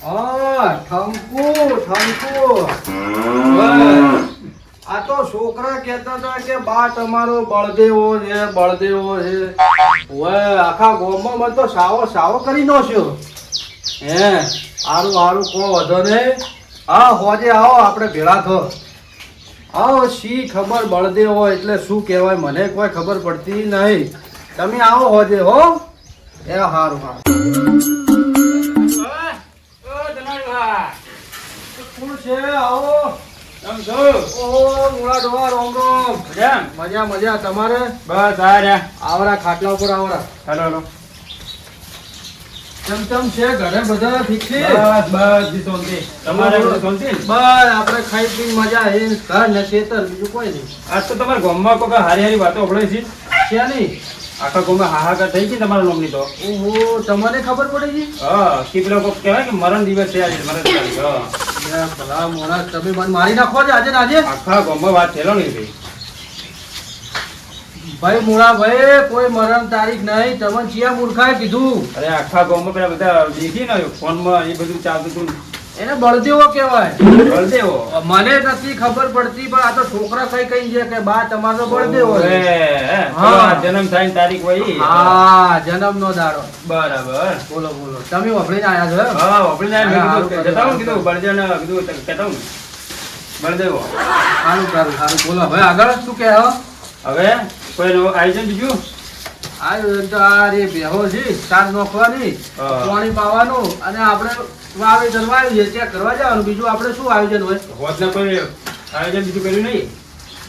હા ઠંકુ આ તો છોકરા કહેતા હતા કે બા તમારો બળદેવો છે ઓય આખા ગામમાં મને તો સાવો કરી નાખ્યો હે હારું કો વધો ને હા હોજે આવો આપણે ભેળા થો આવો શી ખબર બળદેવો એટલે શું કહેવાય મને કોઈ ખબર પડતી નહીં તમે આવો હોજે હો એ હારું કોણ છે આવો મજા તમારે બસ આવરા ખાટલા ઉપર આવરા હેલો ચમચમ છે ઘરે બધા ઠીક છે બસ શાંતિ તમારે શાંતિ બસ આપણે ખાઈ પી મજા એ ઘર ને ખેતર બીજું કોઈ નહીં આજ તો તમારા ગામમાં કોઈ હારી વાતો સાંભળે છે છે નહીં આખા ગામમાં હાહાકાર થઈ ગઈ તમારા નામની તો ઓહો તમને ખબર પડી ગઈ હા કે પેલો કોક કહેવાય કે મરણ દિવસ છે આજે મરણ તારીખ ભલા મોણા તમે મને મારી નાખો છો આજે ને આજે આખા ગામમાં વાત થયેલો નહીં ભાઈ મોણા ભાઈ કોઈ મરણ તારીખ નહીં તમને ચિયા મૂર્ખાએ કીધું અરે આખા ગામમાં પેલા બધા દેખી ને ફોનમાં એ બધું ચાલતું હતું એને બળદેવો કહેવાય બળદેવો મને નથી ખબર પડતી પણ આ તો છોકરા કઈ છે કે બા તમારો બળદેવો છે જન્મ થાય તારીખ હોય હા જન્મ નો દાડો બરાબર બોલો તમે વફડીને આયા છો હા વફડીને આયા જતા હું કીધું બળદેવ ને કીધું કહેતા હું બળદેવો સારું બોલો હવે આગળ શું કહે હવે કોઈ આયોજન બીજું આયોજન તો આ રે બેહો છે સાર નોખવાની પાણી પાવાનું અને આપણે વાવેતર વાવ્યું છે ત્યાં કરવા જવાનું બીજું આપણે શું આયોજન હોય હોતના કોઈ આયોજન બીજું કર્યું નહીં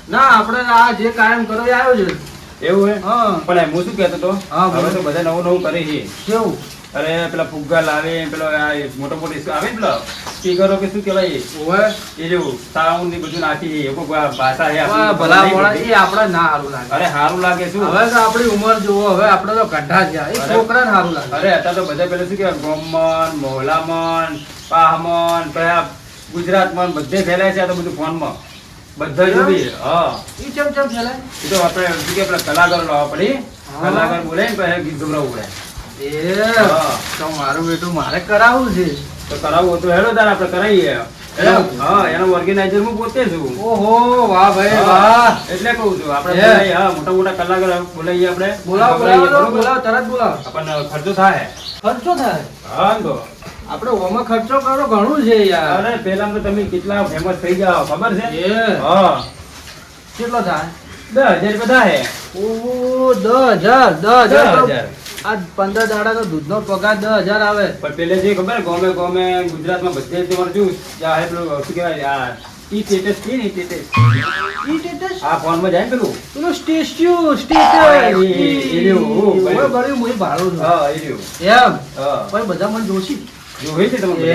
ના આપણે આ જે કાયમ કરો એ આયોજન એવું હે હા પણ હું શું કહેતો હતો હા હવે તો બધા નવું કરે છે કેવું અરે પેલા ફુગ્ગા લાવે પેલો મોટો આવે ને પેલો સ્પીકરો કે શું કહેવાય એ જેવું સાઉન્ડ ને બધું નાખી એ ભાષા છે ભલા મોડા એ આપણે ના સારું લાગે અરે સારું લાગે શું હવે તો આપણી ઉંમર જુઓ હવે આપણે તો ગઢા થયા એ છોકરાને સારું લાગે અરે અત્યારે તો બધા પેલા શું કહેવાય ગોમન મોહલામન પાહમન કયા ગુજરાતમાં બધે ફેલાય છે આ તો બધું ફોનમાં બધા જોવી હા એ ચમ ફેલાય એ તો આપણે શું કે પેલા કલાકારો લાવવા પડી કલાકાર બોલે ને પછી ગીત ગવડાવવું પડે તો મારું બેટું મારે કરાવવું છે તો કરાવવું તો હેડો તાર આપણે કરાવીએ હા એનો ઓર્ગેનાઇઝર હું પોતે છું ઓહો વાહ ભાઈ વાહ એટલે કહું છું આપણે હા મોટા કલાકાર બોલાવીએ આપણે બોલાવો તરત બોલાવો આપણને ખર્ચો થાય હા તો આપણે ઓમાં ખર્ચો કરો ઘણું છે યાર અરે પેલા તો તમે કેટલા ફેમસ થઈ જાવ ખબર છે હા કેટલો થાય 10,000 રૂપિયા થાય ઓહો 10,000 આ 15 દાડા તો દૂધનો પગાર 10,000 આવે પણ પેલે જે ખબર ગોમે ગુજરાતમાં બધે તમારે જોયું પેલું શું કહેવાય આ ઈ સ્ટેટસ છે ને સ્ટેટસ આ ફોનમાં જાય પેલું સ્ટેચ્યુ ભાડું હા એ રહ્યું એમ હા પણ બધા મને જોશી જોઈ છે તમને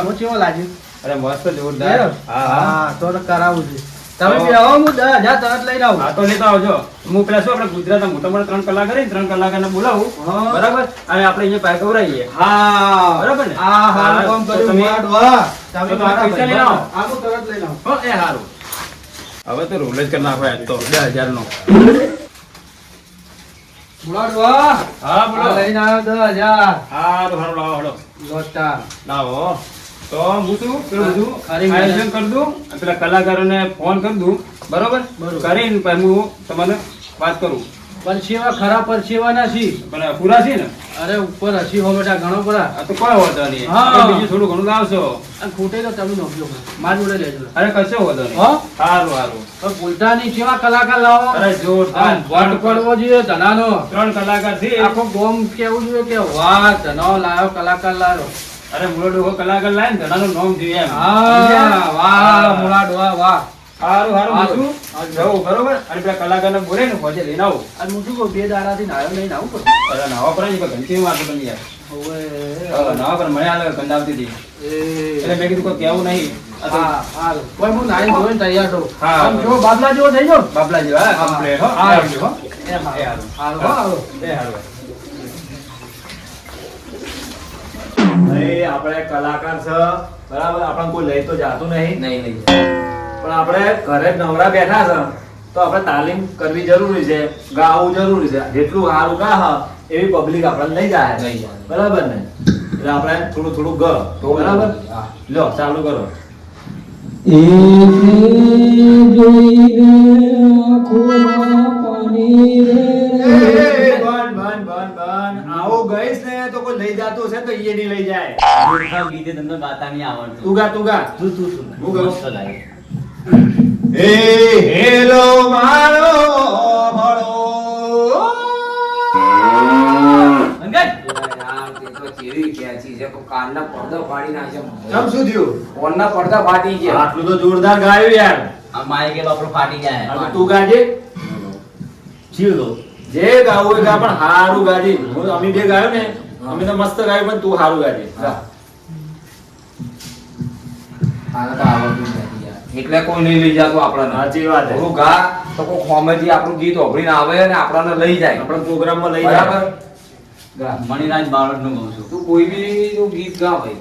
હું કેવો લાગ્યું અરે મસ્ત જોરદાર હા તો કરાવું છે તમે બી આવો હું 10,000 તરત લઈને આવું હા તો લેતા આવજો હું પેલા શું આપણે ગુજરાતના મોટા 3 કલાકાર ને 3 કલાકારને બોલાવું બરાબર અને આપણે અહીંયા પાય કવરાઈએ હા બરાબર ને હા હારું કામ કર્યું તમે પૈસા લઈને આવો આવું તરત લઈને આવો એ સારું હવે તો રોલ જ કરી નાખો આજ તો 10,000 નો બોલાડવા હા બોલો લઈને આવ્યો 10,000 હા તો સારું લાવો હળો લોટા લાવો તો હું શું પેલું બધું આયોજન કરી દઉં પેલા કલાકારોને ફોન કરી દઉં બરોબર કરીને પછી હું તમને વાત કરું પરસેવા ખરા પરસેવા ના છી પણ પૂરા છે ને અરે ઉપર હસી હો બેટા ઘણો પરા આ તો કોઈ વાંધો નહીં બીજું થોડું ઘણું લાવશો અને ખોટે તો તમે નોખ્યો માર જોડે લેજો અરે કશો વાંધો નહીં હા સારું પણ બોલતા નહીં કેવા કલાકાર લાવો અરે જોરદાર વટ પડવો જોઈએ ધનાનો 3 કલાકાર છે આખો ગોમ કેવું જોઈએ કે વાહ ધનો લાવ્યો કલાકાર લાવ્યો અરે મુળો ડોહો કલાકાર લાય ને ધનાનું નામ જોઈએ એમ હા વાહ મુળા ડોહા વાહ સારું જવું બરોબર અને પેલા કલાકારને બોલે ને પછી લઈને આવું અને હું શું કહું 2 દાડાથી નાયો નહીં નાવું પડે અરે નાવા પર ઘંટી મારતો તમે યાર નાવા પર મને હાલ ગંદાવતી હતી એટલે મેં કીધું કોઈ કેવું નહીં કોઈ હું નાઈ ધોઈને તૈયાર છું હા જો બાબલા જેવો થઈ જાવ બાબલા જેવા કમ્પ્લીટ હો આપણે કલાકાર છે બરાબર આપણે કોઈ લઈ તો જાતું નહીં પણ આપણે ઘરે નવરા બેઠા છે તો આપણે તાલીમ કરવી જરૂરી છે ગાવું જરૂરી છે જેટલું સારું ગા એવી પબ્લિક આપણને લઈ જાય બરાબર ને એટલે આપણે થોડું થોડું ગ બરાબર હા. લો ચાલુ કરો આવું ગઈશ ને તો કોઈ લઈ જાતું હશે તો ઈ નહીં લઈ જાય ગીતે તમને ગાતા નહીં આવડતું. તું ગા હું ગાઉં? મસ્ત લાગે. એ હેલો મારો ભળો અંકલ! ચમ શું થયું ફોનના પડદા ફાટી ગયા. આટલું તો જોરદાર ગાયું યાર આ માઇકે બાપડો ફાટી જાય. હવે તું ગાજે જીવ લો જે ગાવું હોય ગા પણ હારું ગાજે અમે બે ગાયું ને અમે તો મસ્ત ગાયું પણ તું હારું ગાજે જા. આને તો આવડતું જ નથી યાર. એટલે કોઈ નહીં લઈ જતું આપણને. સાચી વાત છે થોડું ગા તો કોઈ કોમેડી આપણું ગીત ઓભળીને આવે ને આપણને લઈ જાય. આપણે પ્રોગ્રામમાં લઈ બરાબર જાય ગા. મણિરાજ બારોટનું ગાઉં છું. તું કોઈ બી તું ગીત ગા ભાઈ.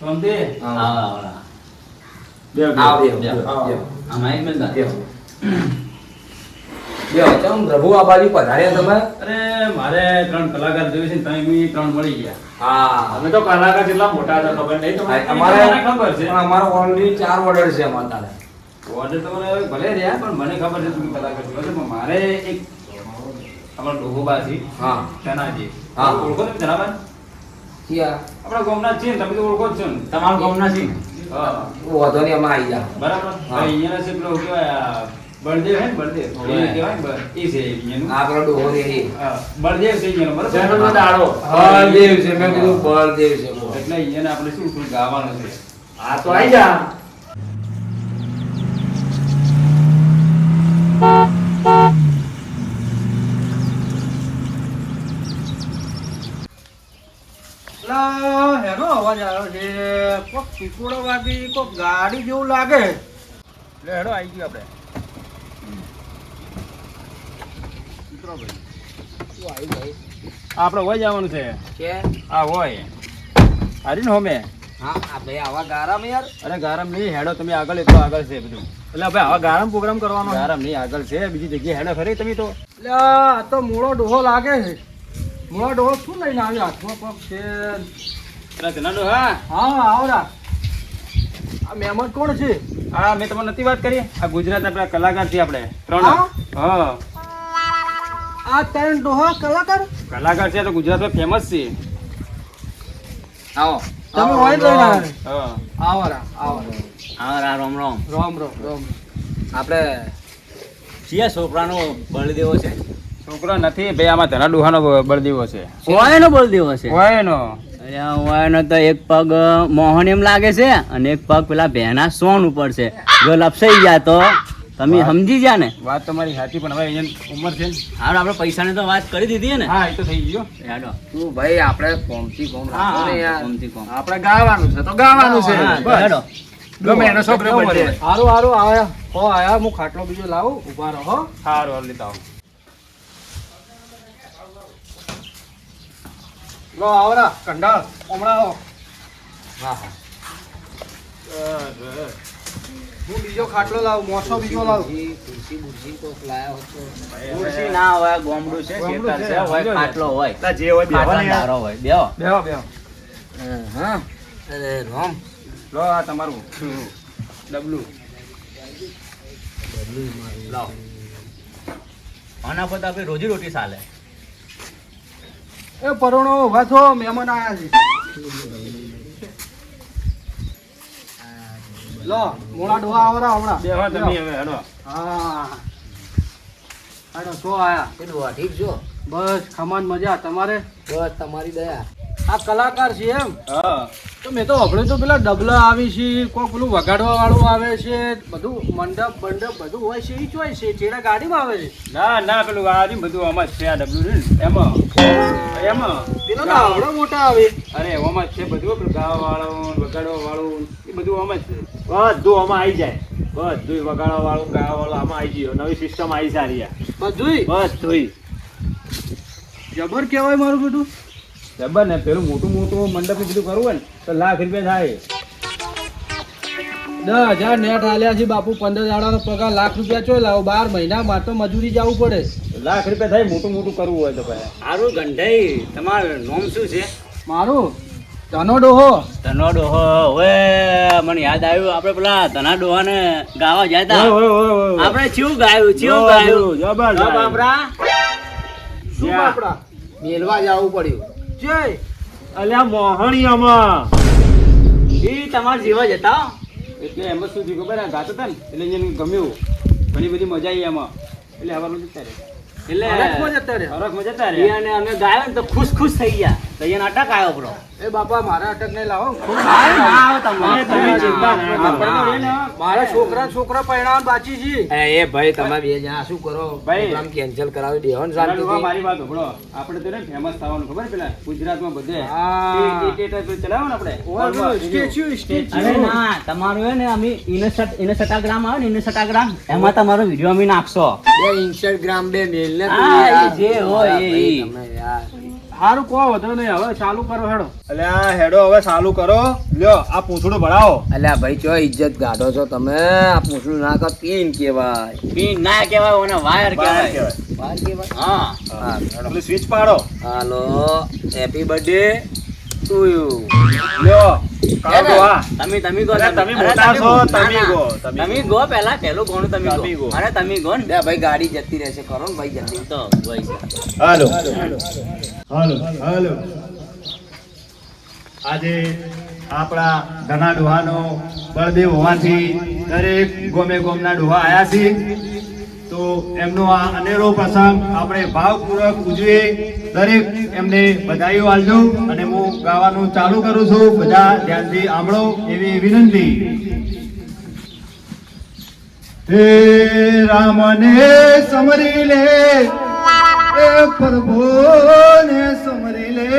સમજે? આવો, આવો. આવ બે દેવ. આ માઇક મેં ગાતો. ચમ પ્રભુ આ બાજુ પધાર્યા તમે? અરે મારે 3 કલાકાર જોઈએ છે ને તમે બી 3 મળી ગયા. હા. અમે તો કલાકાર કેટલા મોટા હતા ખબર નહીં તમને અમારે મને ખબર છે. પણ અમારો ઓલરેડી 4 ઓર્ડર છે અમારા તારે. ઓર્ડર તો મને ભલે રહ્યા પણ મને ખબર છે તમે કલાકાર છો. એટલે મારે એક અમારા ડોહોબાજી હા. ધનાજી હા. ઓળખો તમે ધનાબા? ક્યાં? આપણા ગામના જ છે ને તમે તો ઓળખો જ છો ને. તમારું ગામના છે? હા. વાંધો નહીં, અમે આવી જા. બરાબર. હા. અહીંયાના છે પેલો કહેવાય બળદેવ હે ને બળદેવ હોવે. એ કહેવાય ને એ છે અહીંયાનું. આ પેલો ડોહો રે એ. હા, બળદેવ છે અહીંયાનો બરાબર. જન્મનો દાડો બળદેવ છે, મેં કીધું બળદેવ છે. એટલે અહીંયાને આપણે શું થોડું ગાવાનું છે. આ તો આઈ જા લા, હેનો અવાજ આવ્યો છે. કોક પીપળો વાગી, કોક ગાડી જેવું લાગે. એટલે હેડો આવી ગયો આપણે. શું આવ્યું ભાઈ? આપણે હોય જવાનું છે. કે? આ હોય હારી ને હોમે. હા, આ ભાઈ આવા ગારામાં યાર. અરે ગારમ નહીં હેડો તમે આગળ એટલો આગળ છે બધું. એટલે હવે આવા ગારમ પ્રોગ્રામ કરવાનો ગારમ નહીં આગળ છે બીજી જગ્યાએ હેડો ખરી તમે તો. લે, આ તો મૂળો ડોહો લાગે છે. મૂળો ડોહો શું લઈને આવ્યો? હાથમાં કોક છે. અરે ધનાડો હા હા, આવરા. આ મહેમાન કોણ છે? હા મેં તમને નથી વાત કરી આ ગુજરાતના પેલા કલાકાર છે આપણે 3. હા? હા આ 3 ડોહા કલાકાર? કલાકાર છે તો ગુજરાતમાં ફેમસ છે. આવો. તમે હોય જ લઈને આવ્યા. હા આવરા, આવરા. હા, રામ રામ. રોમ રોમ રોમ. આપણે છીએ છોકરાનો બળદેવો છે. છોકરો નથી ભાઈ આમાં ધના ડોહાનો બળદેવો છે. ઓયનો બળદેવો છે. હોય એનો અરે આ ઓયનો તો એક પગ મોહન એમ લાગે છે અને એક પગ પેલા ભેના સોન ઉપર છે. જો લપસાઈ ગયા તો તમે સમજી ગયા ને. વાત તમારી સાચી પણ હવે અહીંયા ઉંમર છે ને. હા, આપણે પૈસાની તો વાત કરી દીધી ને. હા એ તો થઈ ગયો. હેડો. તું ભાઈ આપણે કોમથી કોમ રાખો ને યાર. કોમથી કોમ. આપણે ગાવાનું છે તો ગાવાનું છે હા, બસ. હેડો. ગમે એનો છોકરો બનશે. હારું હારું આયા. હો આયા, હું ખાટલો બીજો લાવું. ઉભા રહો હો. સારું હાલ લેતા આવો. લો આવરા કંડાળ હમણાં આવો. હા હા. હું બીજો ખાટલો લાવું, મોસો બીજો લાવું. ખુરશી ના હોય, ગોમડું છે, ગોમડું ખેતર છે, છે, હોય સમજો ને. ખાટલો હોય. એટલે જે હોય બેહવાની ખાટલા યાર. દારો હોય. બેહો. બેહો બેહો. હા. અરે રામ. લો આ તમારું ડબલું. લાવો. આના પર તો આપણી રોજી રોટી ચાલે. એ પરોણો ઉભા થો, મહેમાન આયા છે. લો મોડા ડોહા આવરા હમણાં. બે હોય તમે હવે હેડો. હા. હાલો છો આયા? ઠીક છો? બસ ખમાન મજા. તમારે? બસ તમારી દયા. આ કલાકાર છે એમ? હા તો મેં તો હમણાં તો પેલા ડબલા આવી છે, કોઈ પેલું વગાડવા વાળું આવે છે, બધું મંડપ બંડપ બધું હોય છે. ઈ જ હોય છે. ચેડા ગાડીમાં આવે છે. ના ના પેલું આ રહ્યું બધું આમાં જ છે આ ડબલું છે ને એમાં પેલા તો આવડા મોટા આવે. અરે આમાં જ છે બધું પેલું ગાવા વાળું વગાડવા વાળું એ બધું આમાં જ છે. બધું આમાં આવી જાય બધું વગાડવા વાળું ગાવા વાળું આમાં આવી ગયો નવી સિસ્ટમ આવી સારી આ. બધુંય બધું જબર કહેવાય મારું બેટું. જબર ને પેલું મોટું મોટું મંડપ બધું કરવું હોય ને તો ₹1,00,000 થાય. 10,000 નેટ આલ્યા છે બાપુ. 15 દાડાનો પગાર, લાખ રૂપિયા ચોય લાવો. 12 મહિનામાં તો મજૂરી જવું પડે. લાખ રૂપિયા થાય મોટું મોટું કરવું હોય તો ભાઈ. સારું ગંઢાઈ, તમારું નામ શું છે? મારું ધનો ડોહો. ધનો ડોહો. હવે મને યાદ આવ્યું, આપણે પેલા ધના ડોહાને ગાવા ગયા હતા. આપણે ચેવું ગાયું? બાપરા શું બાપડા? મેલવા જવું પડ્યું. જય અલ્યા મોહણીયામાં ઈ તમારા જેવા જ હતા. એટલે એમાં શું થયું ખબર? ગાતો હતા ને એટલે એને ગમ્યું, ઘણી બધી મજા આવી એમાં, એટલે હવાનું જતા રહે. એટલે હરખમાં જતા રહ્યા. હરખમાં જતા રહે. ઈ અને અમે ગાયો ને તો ખુશ ખુશ થઈ ગયા. તો એને અટક આવ્યો આપણો. એ બાપા મારા અટક નહીં લાવો. તમે ચિંતા ના કરો. મારા છોકરા પરણાવવાનું બાકી છે. એ ભાઈ તમે બે જણા શું કરો ભાઈ. પ્રોગ્રામ કેન્સલ કરાવી દેવો ને ચાલો, શાંતિથી. મારી વાત સાંભળો. આપણે તો ફેમસ થવાનું ખબર પેલા ગુજરાતમાં બધે હા. ચલાવો ને આપણે. સ્ટેચ્યુ અરે ના, તમારું હે ને અમે ઇન્સ્ટાગ્રામ આવે ને ઇન્સ્ટાગ્રામ, એમાં તમારો વિડીયો અમે નાખશો. બે ઇન્સ્ટાગ્રામ બે મેલ ને હા, એ જે હોય એ. તમે યાર સારું કહો વધો નહીં. હવે ચાલુ કરો હેડો. અલ્યા હેડો હવે ચાલુ કરો. લ્યો આ પૂંછડું ભરાવો. અલ્યા ભાઈ ચો ઇજ્જત ગાઢો છો તમે. આ પૂછડું ના કર પીન કેવાય. પીન ના કહેવાય, ઓને વાયર બહાર કહેવાય. કહેવાય. બાર કેવાય. હા. હા હેડો. પેલું સ્વિચ પાડો. હાલો હેપી બર્થડે ટુ યુ. લ્યો કાઢો આ. તમે ગો. અરે તમે અરે મોટા છો, ના, તમે ના. ગો, તમે ગો પહેલા, પહેલું ગોણું તમે તમે ગો. ગો. અરે તમે ગો ને. બે ભાઈ ગાડી જતી રહેશે કરો ને ભાઈ જલ્દી. તો હોય છે. હાલો હાલો. આજે આપણા ધના ડોહાનો બળદેવ હોવાથી દરેક ગોમે ગોમના ડોહા આયા છે, તો એમનો આ અનેરો પ્રસંગ આપણે ભાવપૂર્વક ઉજવીએ. દરેક એમને બધાઈઓ આલજો અને હું ગાવાનું ચાલુ કરું છું. બધા ધ્યાનથી સાંભળો એવી વિનંતી. હે રામને સમરી લે, એ પ્રભુને સમરી લે,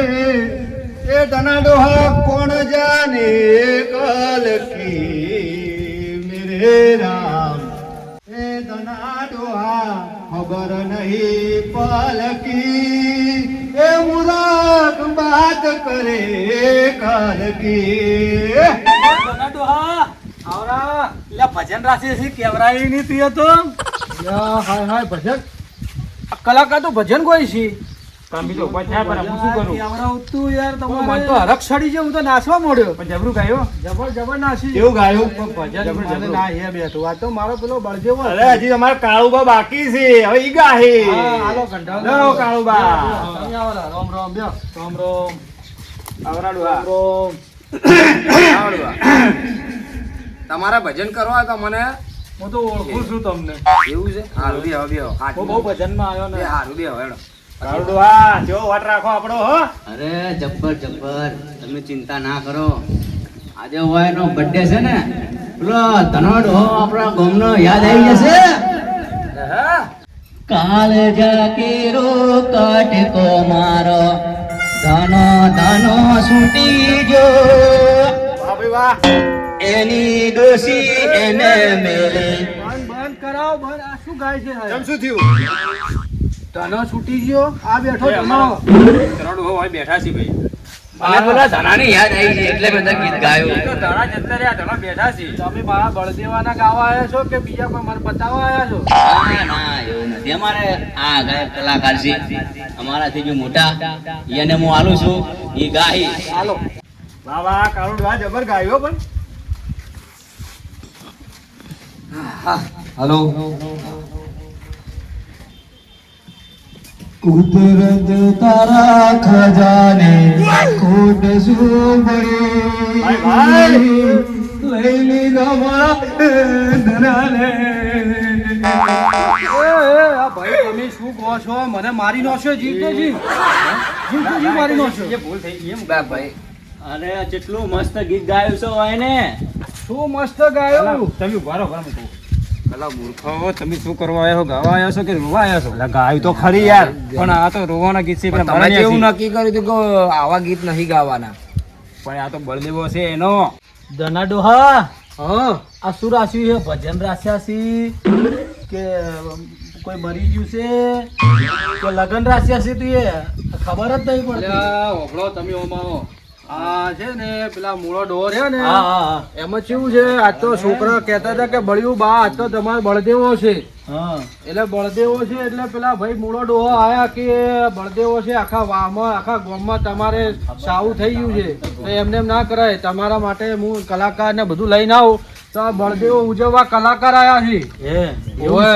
એ ધના ડોહા કોણ જાને કલ કી મેરે રામ. એ ધના ડોહા ખબર નહીં પલકી, એ મુરાદ બાત કરે કલ કી. ભજન રાશિ છે કેવરાઈ ની તું હતો. હાય ભજન કલાકાર તો ભજન કોઈ છે. તમે તો ઉભા થયા પણ હું શું કરું? તું યાર તમારે તો હરખ સડી છે. હું તો નાચવા મોડ્યો. પણ જબરું ગાયો. જબર નાસી. કેવું ગાયું? ભજન મને ના હે બેઠું. આ તો મારો પેલો બળદેવો. અરે હજી તમારે કાળુબા બાકી છે, હવે ઈ ગાહે. હાલો કંટાળો. લો કાળુબા. તમે આવો લા. રામ રામ બ્યો. રામ રામ. આવરા ડોહા. તમારા ભજન કરવા હોય તો મને હું તો ઓળખું છું તમને. એવું છે. હારું બે હવે હું બહુ ભજનમાં આવ્યો ને. હારું બે હવે હેડો. કાળુ ડોહા, જેવો વાટ રાખો આપણો હો. અરે જબ્બર જબ્બર, તમે ચિંતા ના કરો. આજે હોય નો બર્થડે છે ને, પેલો ધનો ડોહો આપણા ગામનો યાદ આવી જશે. કાલ જાકેરો કાટકો મારો, ધનો ધનો છૂટી જો, વાહ ભાઈ વાહ. એની ડોસી એને મેલે. બંધ કરાવો બંધ. આ શું ગાય છે? કેમ શું થયું? તનો છૂટી ગયો. આ બેઠો ઓય, તનો. અમારો ધનો ડોહો હોય બેઠા છે ભાઈ. મને પેલા ધનાની યાદ આવી છે એટલે બધા ગીત ગાયું. તો ધણા જતા રહ્યા, ધણા બેઠા છે. તમે મારા બળદેવાના ગાવા આવ્યા છો કે બીજા કોઈ મને બતાવવા આવ્યા છો? ના એવું નથી. અમારે આ ગાયક કલાકાર છે અમારાથી જો મોટા, એને હું આલું છું, એ ગાય. હાલો. વાહ વાહ કાળુ ડોહા જબર ગાયો. પણ હાલો. કુદરત તારા ખજાને ખોટ શું ભાઈ ભાઈ. લઈ લીધા મારા ધનાને. આ ભાઈ તમે શું કહો છો? મને મારી નાખ્યો. જીવતો જીવ. જીવતો જીવ મારી નાખ્યો. એ ભૂલ થઈ ગઈ એમ. બે ભાઈ અરે કેટલું મસ્ત ગીત ગાયું છે હોય ને. શું મસ્ત ગાયું. તમે ઉભા રહો, ઉભા રહો. પેલા મૂર્ખો, તમે શું કરવા આવ્યા છો? ગાવા આવ્યા છો કે રોવા આવ્યા છો? ગાયું તો ખરી યાર. પણ આ તો રોવાના ગીત છે. પણ પેલા તમે એવું મારા નક્કી કર્યું હતું કે આવા ગીત નહીં ગાવાના. પણ આ તો બળદેવો છે એનો. ધના ડોહા. હા. આ શું રાશિ છે? ભજન રાશિ કે કોઈ મરી ગયું છે કે લગ્ન રાશિ છે? તું એ ખબર જ નહીં પડતી. ઓભળો તમે ઓમાઓ. આ છે ને પેલા મૂળો ડોર છે ને હા હા હા એમાં કેવું છે આજ તો છોકરા કહેતા હતા કે બળ્યું બા આજ તો તમારે બળદેવો છે હા એટલે બળદેવો છે એટલે પેલા ભાઈ મૂળો ડોહો આયા કે બળદેવો છે આખા વાવમાં આખા ગામમાં તમારે સાવું થઈ ગયું છે તો એમને એમ ના કરાય તમારા માટે હું કલાકાર ને બધું લઈને આવું તો આ બળદેવો ઉજવવા કલાકાર આયા છે ઓય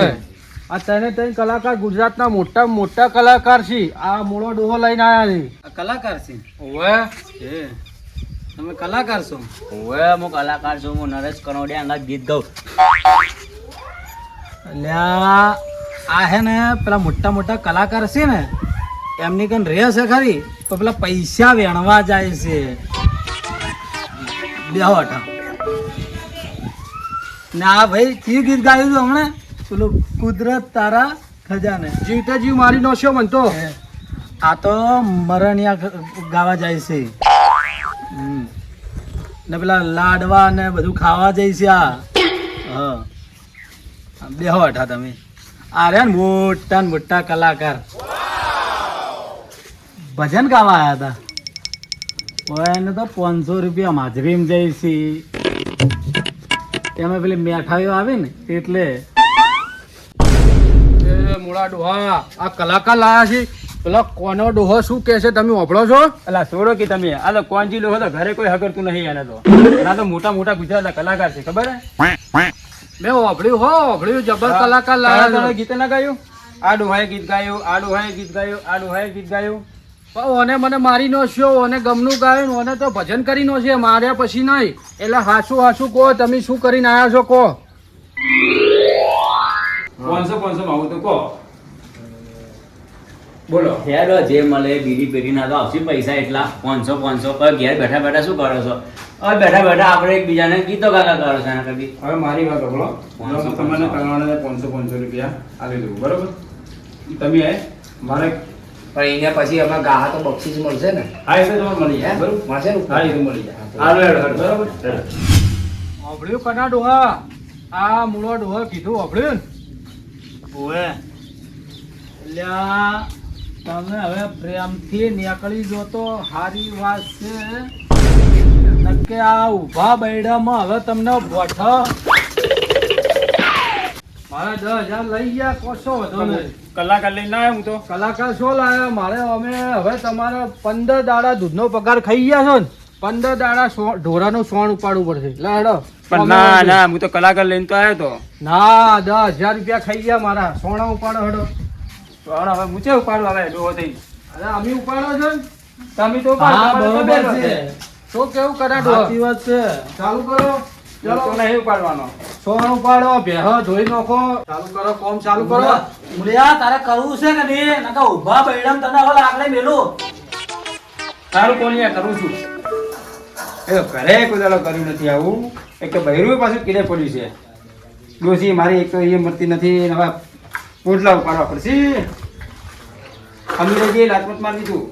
આ ત્રણ કલાકાર ગુજરાતના મોટા કલાકાર છે આ મૂળો ડોહો લઈને આયા છે કલાકાર છે ઓય એ તમે કલાકાર છો ઓવે હું કલાકાર છું હું નરેશ કનોડિયા અંગાત ગીત ગાઉં અલ્યા આ હે ને પેલા મોટા કલાકાર છે ને એમની કન રહે છે ખરી તો પેલા પૈસા વેણવા જાય છે બેહો હઠા ને આ ભાઈ કયું ગીત ગાયું હતું હમણે પેલું કુદરત તારા ખજાને જીવતે જીવ મારી નોશ્યો મન તો આ તો મરણિયા ગાવા જાય છે ને પેલા લાડવા ને બધું ખાવા જાય છે આ હા બેહો હઠા તમે આ રે મોટા કલાકાર ભજન ગાવા આવ્યા હતા એને તો 500 રૂપિયા હાજરીમાં જાય છે એમાં પેલી મેઠાઈઓ આવે ને એટલે મોડા ડોહા આ કલાકાર લાયા છે પેલા કોનો ડોહો શું કહે છે તમે ઓભળો છો અલા છોડો કે તમે આ તો કોંજી લોકો તો ઘરે કોઈ હકરતું નહીં એને તો આ તો મોટા ગુજરાતના કલાકાર છે ખબર હે મેં ઓભળ્યું જબર કલાકાર લાયા તમે છે ગીત ના ગાયું આ ડોહાએ ગીત ગાયું આ ડોહાએ ગીત ગાયું આ ડોહાએ ગીત ગાયું પણ ઓને મને મારી નો છો ઓને ગમનું ગાયું ને ઓને તો ભજન કરી નો છે માર્યા પછી નહીં એટલે હાસું કહો તમે શું કરીને આયા છો કહો 500 માં આવું તો કહો બોલો હેડો જે મળે બીડી પેઢી ના તો આવશે પૈસા એટલા 500 પર ઘેર બેઠા શું કરો છો હવે બેઠા આપણે એકબીજાને ગીતો ગાતા કરો છો એના કદી હવે મારી વાત સાંભળો 500 તમને કરવાના 500 રૂપિયા આપી દઉં બરોબર તમે મારે પણ અહીંયા પછી અમે ગાહા તો બક્ષીસ મળશે ને હા એટલે તમારે મળી જાય બરોબર મળશે ને હા એ તો મળી જાય હાલો હેડો બરોબર ઓભળ્યું કના ડોહા આ મૂળો ડોહો કીધું ઓભળ્યું ઓએ એટલે તમે હવે પ્રેમથી નીકળી જો તો હારી વાત છે નકે આ ઊભા બૈડામાં હવે તમને બોઠો મારે 10,000 લઈ ગયા કોશો વધો નહીં કલાકાર લઈને આવ્યો હું તો કલાકાર શું લાયા મારે અમે હવે તમારે 15 દાડા દૂધનો પગાર ખાઈ ગયા છો ને 15 દાડા ઢોરાનું સોણ ઉપાડવું પડશે લે હેડો પણ ના હું તો કલાકાર લઈને તો આવ્યો તો ના 10,000 રૂપિયા ખાઈ ગયા મારા સોણા ઉપાડો હેડો તો હવે મૂચે ઉપાડવા આવે ડોહો થઈ અરે અમે ઉપાડો છો ને તમે તો હા બરોબર છે શું કેવું કરાડો સાચી વાત છે ચાલુ કરો ચલો તો નહીં ઉપાડવાનો સોણ ઉપાડો ભેહો ધોઈ નાખો ચાલુ કરો કોમ ચાલુ કરો મુલિયા તારે કરવું છે કે નહીં નકા ઊભા બૈડમ તને હવે લાકડે મેલું સારું કોલિયા કરું છું એ તો ઘરે કોઈ દાડો કર્યું નથી આવું એક તો બૈરું પાછું કીડે પડ્યું છે ડોસી મારી એક તો એ મળતી નથી ને હવે પોટલા ઉપાડવા પડશે અમીરે જે લાજમત મારી દીધું